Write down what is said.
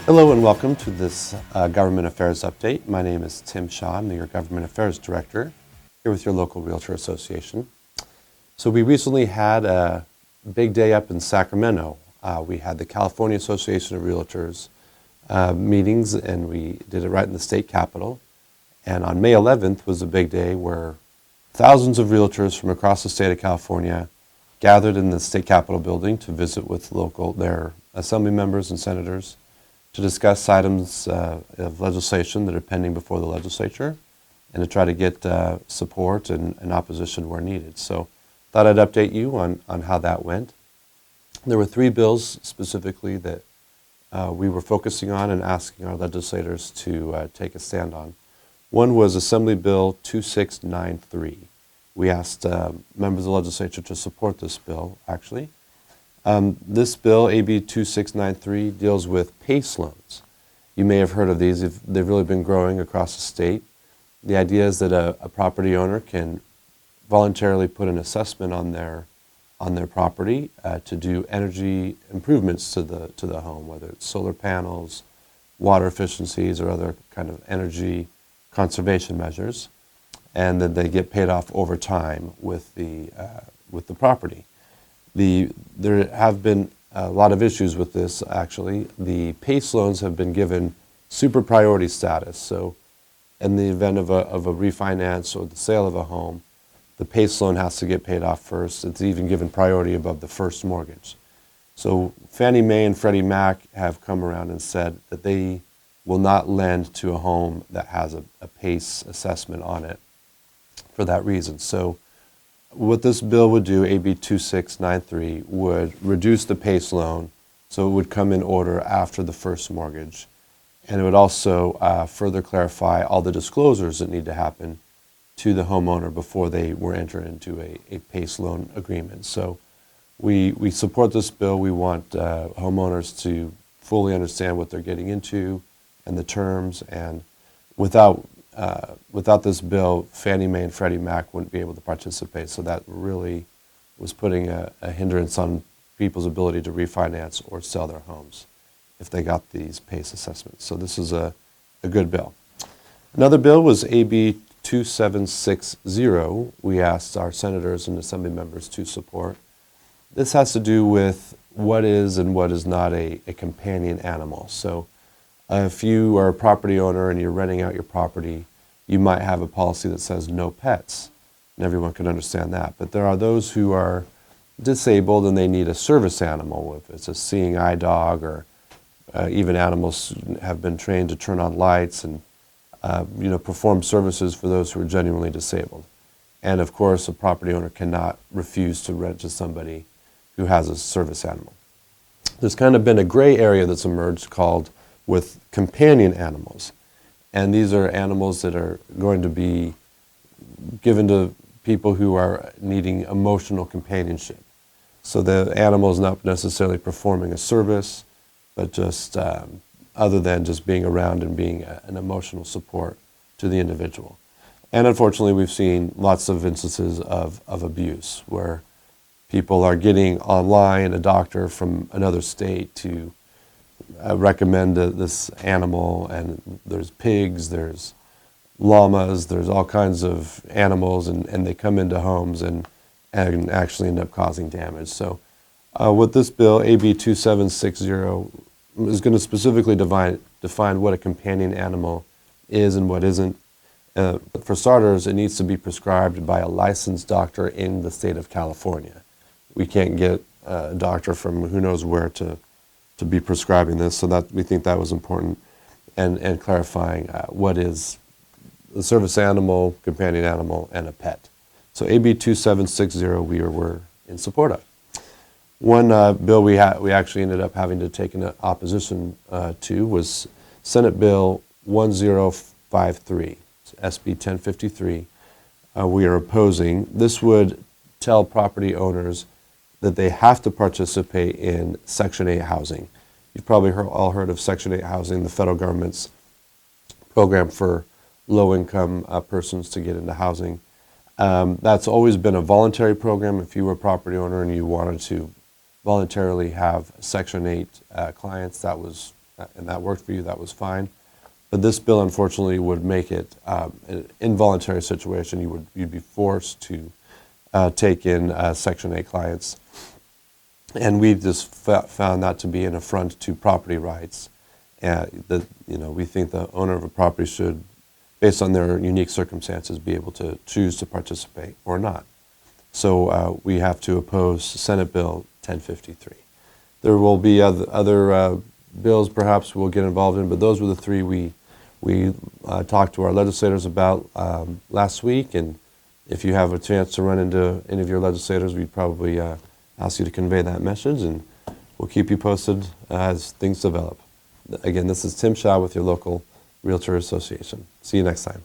Hello and welcome to this Government Affairs Update. My name is Tim Shaw. I'm your Government Affairs Director here with your local Realtor Association. So we recently had a big day up in Sacramento. We had the California Association of Realtors meetings, and we did it right in the state capitol. And on May 11th was a big day where thousands of realtors from across the state of California gathered in the state capitol building to visit with their assembly members and senators to discuss items of legislation that are pending before the legislature and to try to get support and opposition where needed. So thought I'd update you on how that went. There were 3 bills specifically that we were focusing on and asking our legislators to take a stand on. One was Assembly Bill 2693. We asked members of the legislature to support this bill, actually. This bill, AB 2693, deals with PACE loans. You may have heard of these. They've really been growing across the state. The idea is that a property owner can voluntarily put an assessment on their property to do energy improvements to the home, whether it's solar panels, water efficiencies, or other kind of energy conservation measures, and then they get paid off over time with the property. There have been a lot of issues with this, actually. The PACE loans have been given super priority status. So in the event of a refinance or the sale of a home, the PACE loan has to get paid off first. It's even given priority above the first mortgage. So Fannie Mae and Freddie Mac have come around and said that they will not lend to a home that has a PACE assessment on it for that reason. So what this bill would do, AB 2693, would reduce the PACE loan, so it would come in order after the first mortgage. And it would also further clarify all the disclosures that need to happen to the homeowner before they were entered into a PACE loan agreement. So we support this bill. We want homeowners to fully understand what they're getting into and the terms. And without this bill, Fannie Mae and Freddie Mac wouldn't be able to participate. So that really was putting a hindrance on people's ability to refinance or sell their homes if they got these PACE assessments. So this is a good bill. Another bill was AB 2760. We asked our senators and assembly members to support. This has to do with what is and what is not a companion animal. So if you are a property owner and you're renting out your property, you might have a policy that says no pets, and everyone can understand that. But there are those who are disabled and they need a service animal, if it's a seeing eye dog, or even animals have been trained to turn on lights and perform services for those who are genuinely disabled. And of course, a property owner cannot refuse to rent to somebody who has a service animal. There's kind of been a gray area that's emerged called with companion animals. And these are animals that are going to be given to people who are needing emotional companionship. So the animal is not necessarily performing a service, but just other than just being around and being an emotional support to the individual. And unfortunately, we've seen lots of instances of abuse where people are getting online a doctor from another state to recommend this animal, and there's pigs, there's llamas, there's all kinds of animals, and they come into homes and actually end up causing damage. So with this bill, AB 2760, is going to specifically define what a companion animal is and what isn't. But for starters, it needs to be prescribed by a licensed doctor in the state of California. We can't get a doctor from who knows where to be prescribing this, so that we think that was important, and clarifying what is a service animal, companion animal, and a pet. So AB 2760 we were in support of. One bill we actually ended up having to take an opposition to was Senate Bill 1053, SB 1053. We are opposing. This would tell property owners that they have to participate in Section 8 housing. You've probably all heard of Section 8 housing, the federal government's program for low-income persons to get into housing. That's always been a voluntary program. If you were a property owner and you wanted to voluntarily have Section 8 clients, that was and that worked for you, that was fine. But this bill, unfortunately, would make it an involuntary situation. You'd be forced to take in Section 8 clients. And we've just found that to be an affront to property rights. We think the owner of a property should, based on their unique circumstances, be able to choose to participate or not. So we have to oppose Senate Bill 1053. There will be other bills perhaps we'll get involved in, but those were the three we talked to our legislators about last week. And if you have a chance to run into any of your legislators, we'd probably ask you to convey that message, and we'll keep you posted as things develop. Again, this is Tim Shaw with your local Realtor Association. See you next time.